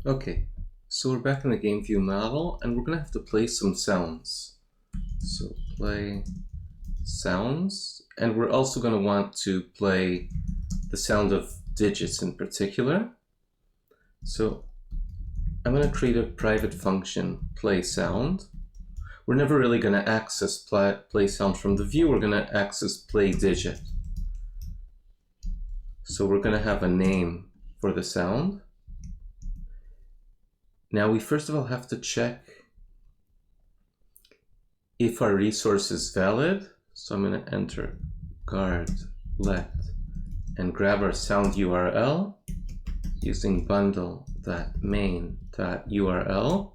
Okay, so we're back in the game view model, and we're going to have to play some sounds. So play sounds, and we're also going to want to play the sound of digits in particular. So I'm going to create a private function, play sound. We're never really going to access play sound from the view. We're going to access play digit. So we're going to have a name for the sound. Now we first of all have to check if our resource is valid. So I'm going to enter guard let and grab our sound URL using bundle.main.url,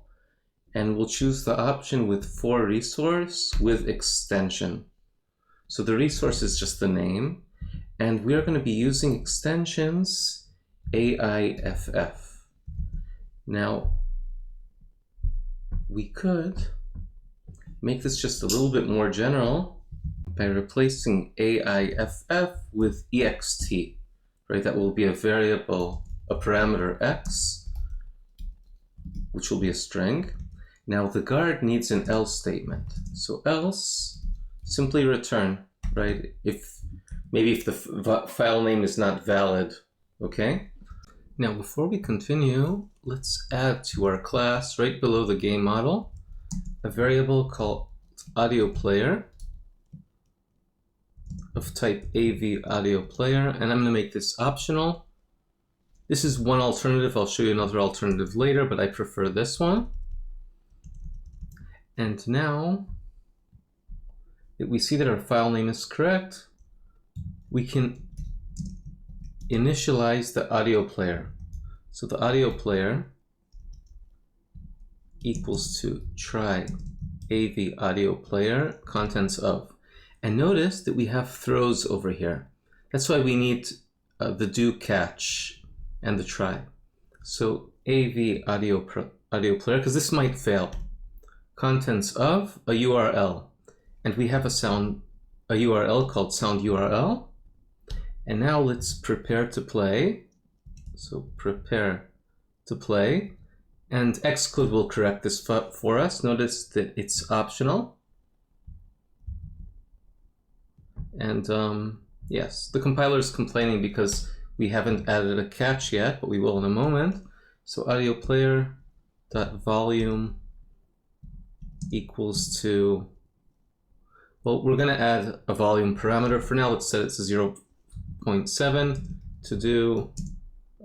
and we'll choose the option with for resource with extension. So the resource is just the name, and we are going to be using extensions AIFF. Now we could make this just a little bit more general by replacing AIFF with ext, right? That will be a variable, a parameter x, which will be a string. Now the guard needs an else statement. So else, simply return, right? If the file name is not valid, okay? Now before we continue, let's add to our class right below the game model a variable called audio player of type AV audio player, and I'm going to make this optional. This is one alternative. I'll show you another alternative later, but I prefer this one. And now that we see that our file name is correct, we can initialize the audio player. So the audio player equals to try AV audio player contents of. And notice that we have throws over here. That's why we need the do catch and the try. So AV audio player, because this might fail. Contents of a URL. And we have a URL called sound URL. And now let's prepare to play. So prepare to play. And Xcode will correct this for us. Notice that it's optional. And yes, the compiler is complaining because we haven't added a catch yet, but we will in a moment. So audio player dot volume equals to, well, we're going to add a volume parameter. For now, let's set it to 0.7 to do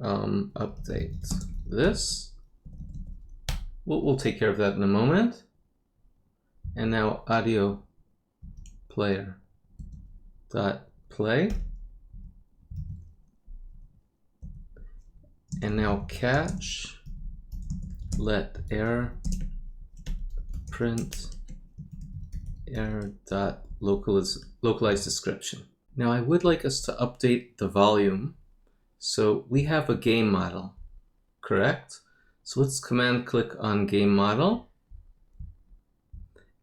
update this. We'll take care of that in a moment. And now audio player dot play, and now catch let error print error dot localized description. Now I would like us to update the volume. So we have a game model, correct? So let's command click on game model.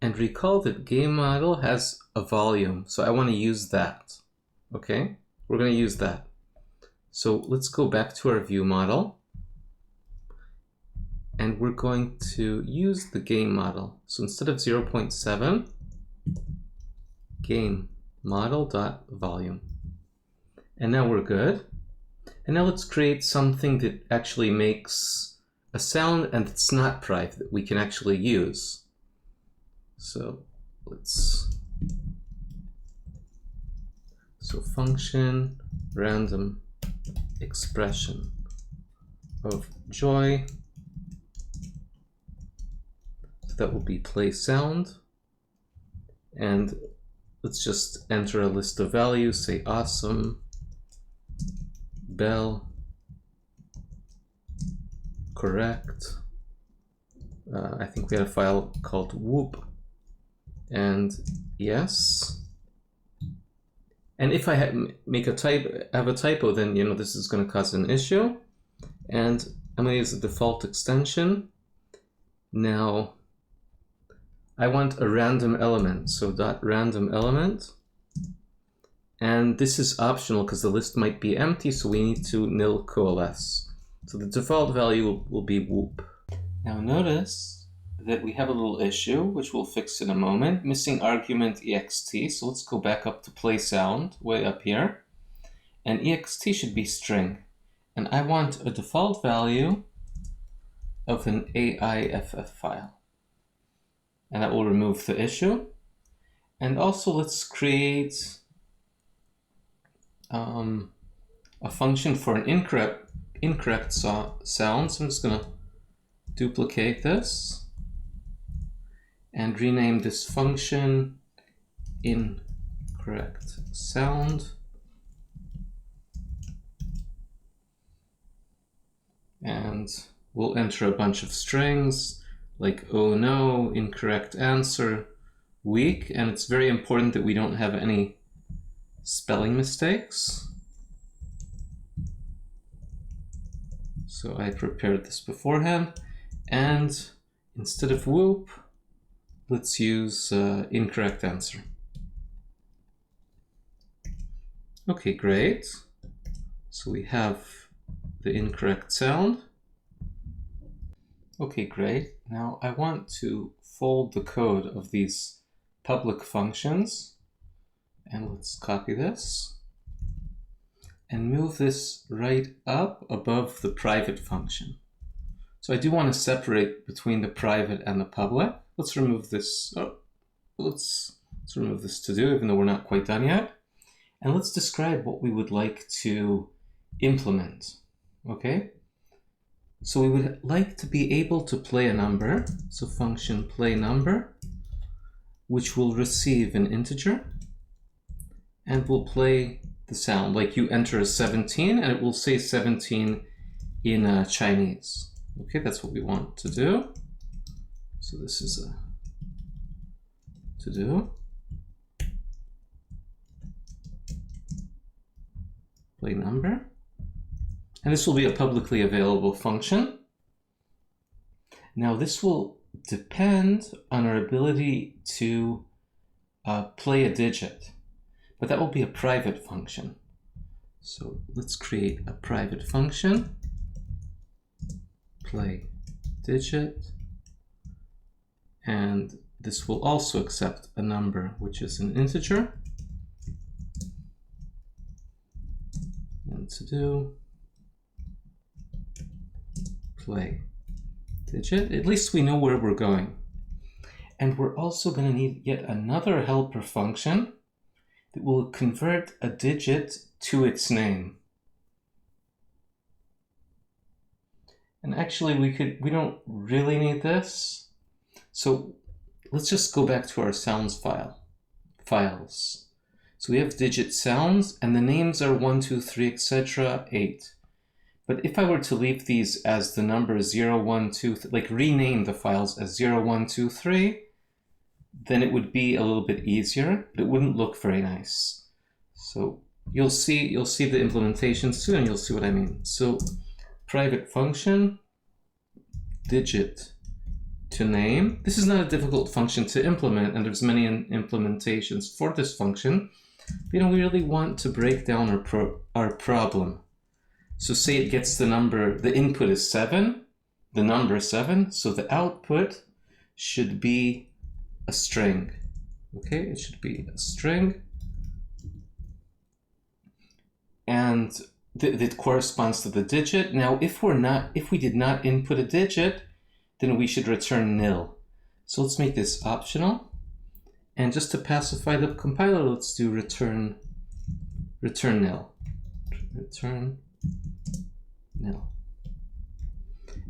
And recall that game model has a volume. So I want to use that. Okay, we're going to use that. So let's go back to our view model. And we're going to use the game model. So instead of 0.7, game model.volume. And now we're good. And now let's create something that actually makes a sound and it's not private, that we can actually use. So function random expression of joy. So that will be play sound. And let's just enter a list of values, say awesome, bell, correct. I think we had a file called whoop. And yes. And if I have a typo, then this is going to cause an issue. And I'm going to use the default extension. Now I want a random element, so .random element. And this is optional because the list might be empty, so we need to nil coalesce. So the default value will be whoop. Now notice that we have a little issue, which we'll fix in a moment, missing argument ext. So let's go back up to play sound, way up here. And ext should be string. And I want a default value of an AIFF file. And that will remove the issue. And also let's create a function for an incorrect sound. So I'm just going to duplicate this and rename this function incorrect sound. And we'll enter a bunch of strings like oh no, incorrect answer, weak. And it's very important that we don't have any spelling mistakes. So I prepared this beforehand. And instead of whoop, let's use incorrect answer. Okay, great. So we have the incorrect sound. Okay, great. Now I want to fold the code of these public functions. And let's copy this and move this right up above the private function. So I do want to separate between the private and the public. Let's remove this. Oh, let's remove this to do, even though we're not quite done yet. And let's describe what we would like to implement. Okay. So we would like to be able to play a number. So function play number, which will receive an integer and will play the sound. Like you enter a 17 and it will say 17 in Chinese. Okay, that's what we want to do. So this is a to do. Play number. And this will be a publicly available function. Now this will depend on our ability to play a digit, but that will be a private function. So let's create a private function, play digit, and this will also accept a number, which is an integer. And to do play digit. At least we know where we're going. And we're also going to need yet another helper function that will convert a digit to its name. And actually we don't really need this. So let's just go back to our sounds files. So we have digit sounds and the names are 1, 2, 3, etc., 8. But if I were to leave these as the number 0, 1, 2, like rename the files as 0, 1, 2, 3, then it would be a little bit easier, but it wouldn't look very nice. So you'll see the implementation soon and you'll see what I mean. So private function, digit to name. This is not a difficult function to implement and there's many implementations for this function. But, we really want to break down our problem. So say it gets the number, the input is 7, the number 7, so the output should be a string. Okay, it should be a string. And that corresponds to the digit. Now, if we did not input a digit, then we should return nil. So let's make this optional. And just to pacify the compiler, let's do return nil. Return nil.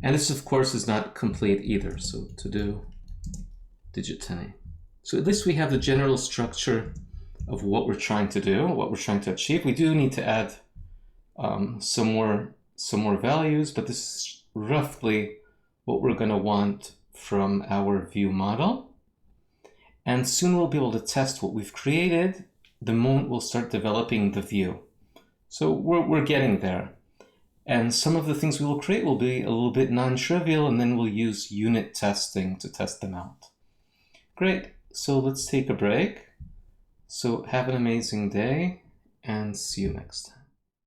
And this, of course, is not complete either. So to do digit to name. So at least we have the general structure of what we're trying to do, what we're trying to achieve. We do need to add some more values, but this is roughly what we're going to want from our view model. And soon we'll be able to test what we've created the moment we'll start developing the view. So we're getting there. And some of the things we will create will be a little bit non-trivial, and then we'll use unit testing to test them out. Great, so let's take a break. So have an amazing day and see you next time.